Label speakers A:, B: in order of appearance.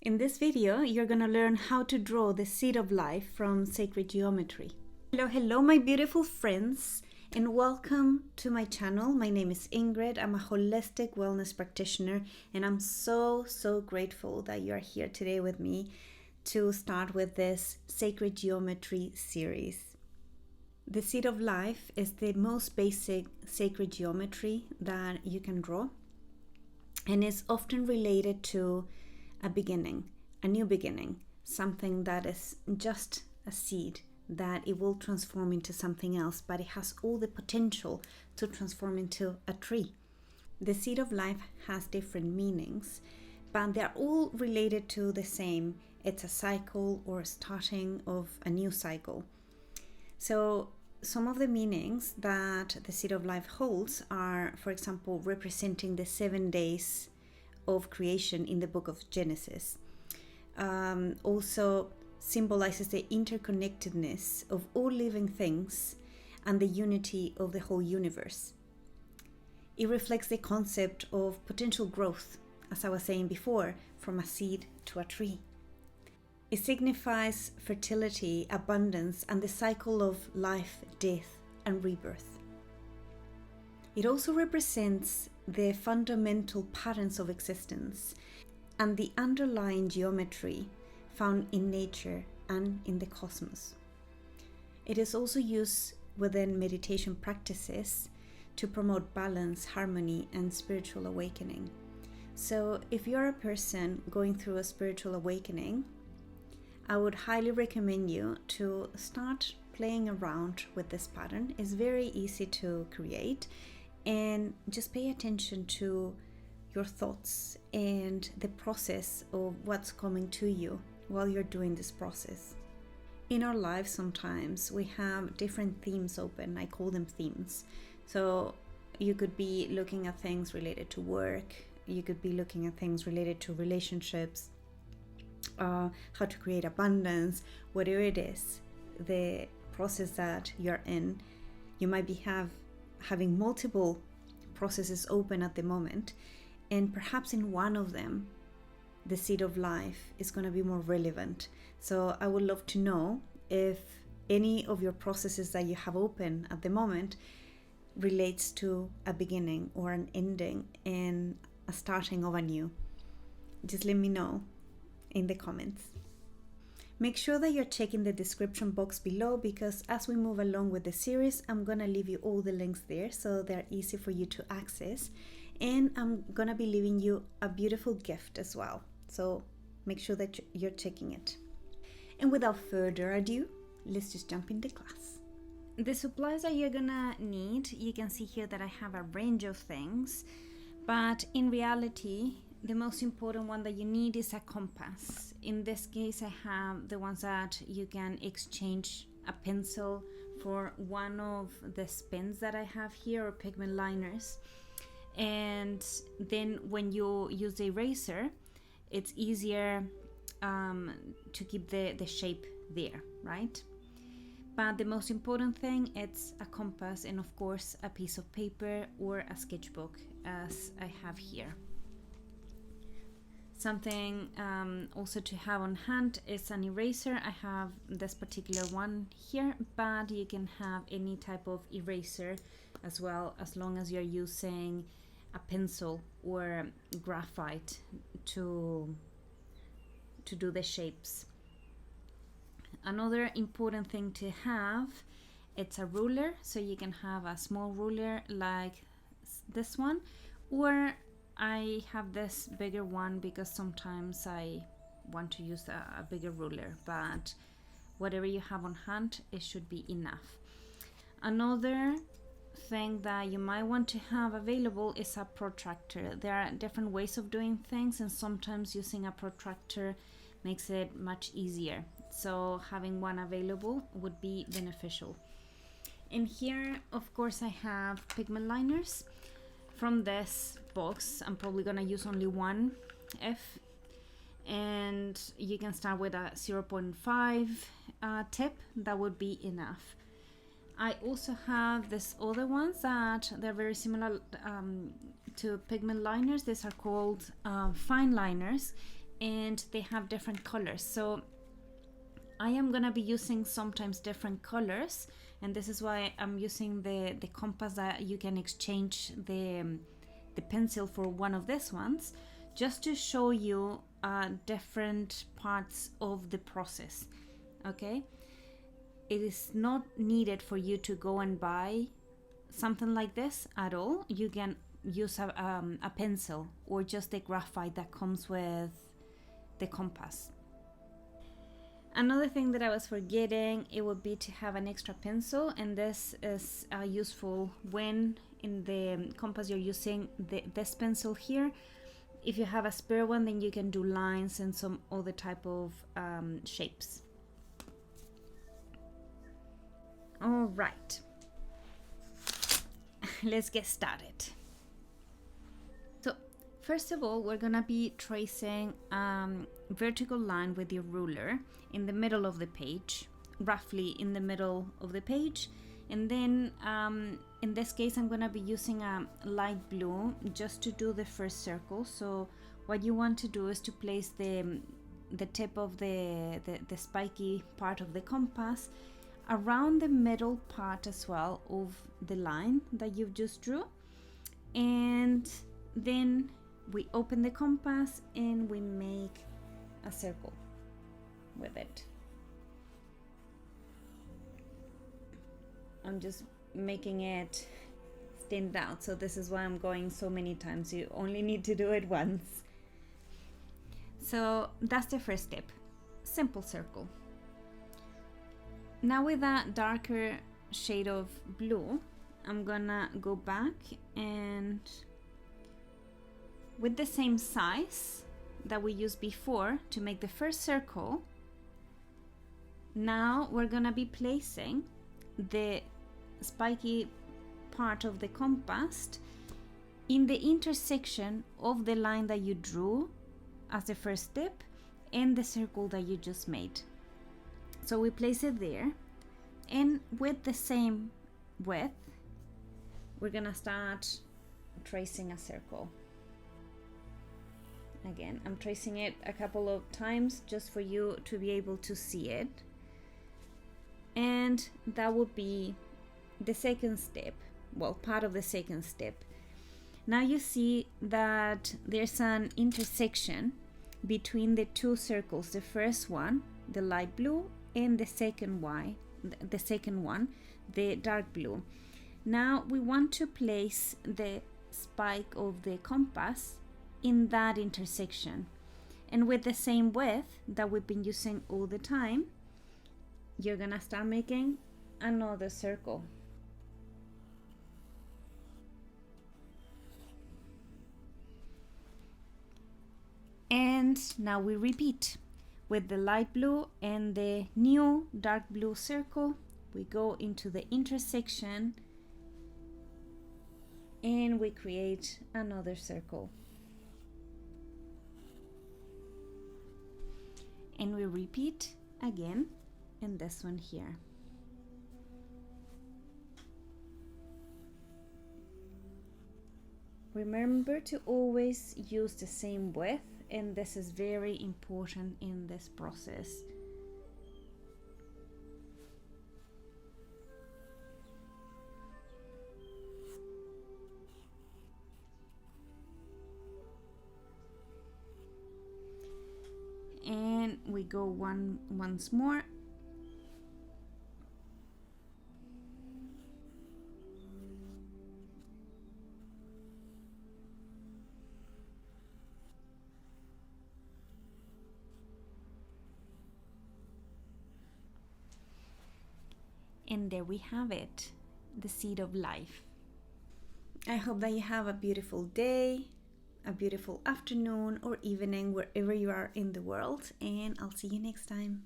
A: In this video, you're going to learn how to draw the seed of life from sacred geometry. Hello, my beautiful friends, and welcome to my channel. My name is Ingrid. I'm a holistic wellness practitioner, and I'm so grateful that you're here today with me to start with this sacred geometry series. The seed of life is the most basic sacred geometry that you can draw, and is often related to a beginning, a new beginning, something that is just a seed, that it will transform into something else, but it has all the potential to transform into a tree. The seed of life has different meanings, but they're all related to the same. It's a cycle or a starting of a new cycle. So some of the meanings that the seed of life holds are, for example, representing the 7 days of creation in the book of Genesis. Also symbolizes the interconnectedness of all living things and the unity of the whole universe. It reflects the concept of potential growth, as I was saying before, from a seed to a tree. It signifies fertility, abundance, and the cycle of life, death, and rebirth. It also represents the fundamental patterns of existence and the underlying geometry found in nature and in the cosmos. It is also used within meditation practices to promote balance, harmony, and spiritual awakening. So if you're a person going through a spiritual awakening, I would highly recommend you to start playing around with this pattern. It's very easy to create, and just pay attention to your thoughts and the process of what's coming to you while you're doing this process. In our lives, sometimes we have different themes open. I call them themes. So you could be looking at things related to work. You could be looking at things related to relationships, how to create abundance, whatever it is, the process that you're in. You might be having multiple processes open at the moment, and perhaps in one of them the seed of life is going to be more relevant. So I would love to know if any of your processes that you have open at the moment relates to a beginning or an ending and a starting of a new. Just let me know in the comments. Make sure that you're checking the description box below, because as we move along with the series, I'm going to leave you all the links there so they're easy for you to access. And I'm going to be leaving you a beautiful gift as well. So make sure that you're checking it. And without further ado, let's just jump into class. The supplies that you're going to need, you can see here that I have a range of things. But in reality, the most important one that you need is a compass. In this case, I have the ones that you can exchange a pencil for one of the pens that I have here, or pigment liners. And then when you use the eraser, it's easier to keep the shape there, right? But the most important thing, it's a compass, and of course a piece of paper or a sketchbook, as I have here. Something also to have on hand is an eraser. I have this particular one here, but you can have any type of eraser as well, as long as you're using a pencil or graphite to do the shapes. Another important thing to have, it's a ruler. So you can have a small ruler like this one, or I have this bigger one because sometimes I want to use a bigger ruler, but whatever you have on hand, it should be enough. Another thing that you might want to have available is a protractor. There are different ways of doing things, and sometimes using a protractor makes it much easier. So having one available would be beneficial. In here, of course, I have pigment liners. From this box, I'm probably gonna use only one F, and you can start with a 0.5 tip. That would be enough. I also have this other ones that they're very similar to pigment liners. These are called fine liners, and they have different colors. So I am gonna be using sometimes different colors, and this is why I'm using the compass that you can exchange the pencil for one of these ones, just to show you different parts of the process. Okay, it is not needed for you to go and buy something like this at all. You can use a pencil or just the graphite that comes with the compass. Another thing that I was forgetting, it would be to have an extra pencil, and this is useful when in the compass you're using this pencil here. If you have a spare one, then you can do lines and some other type of shapes. All right, let's get started. So first of all, we're gonna be tracing vertical line with your ruler in the middle of the page, roughly in the middle of the page. And then in this case, I'm gonna be using a light blue just to do the first circle. So what you want to do is to place the tip of the spiky part of the compass around the middle part as well of the line that you've just drew. And then we open the compass and we make a circle with it. I'm just making it stand out, so this is why I'm going so many times. You only need to do it once. So that's the first step, simple circle. Now with that darker shade of blue, I'm gonna go back and with the same size that we used before to make the first circle, now we're gonna be placing the spiky part of the compass in the intersection of the line that you drew as the first step and the circle that you just made. So we place it there, and with the same width, we're gonna start tracing a circle. Again, I'm tracing it a couple of times just for you to be able to see it. And that would be the second step, well, part of the second step. Now you see that there's an intersection between the two circles, the first one, the light blue, and the second one, the dark blue. Now we want to place the spike of the compass in that intersection, and with the same width that we've been using all the time, you're gonna start making another circle. And now we repeat with the light blue and the new dark blue circle. We go into the intersection and we create another circle. And we repeat again in this one here. Remember to always use the same width, and this is very important in this process. And we go once more. And there we have it, the seed of life. I hope that you have a beautiful day, a beautiful afternoon or evening wherever you are in the world, and I'll see you next time.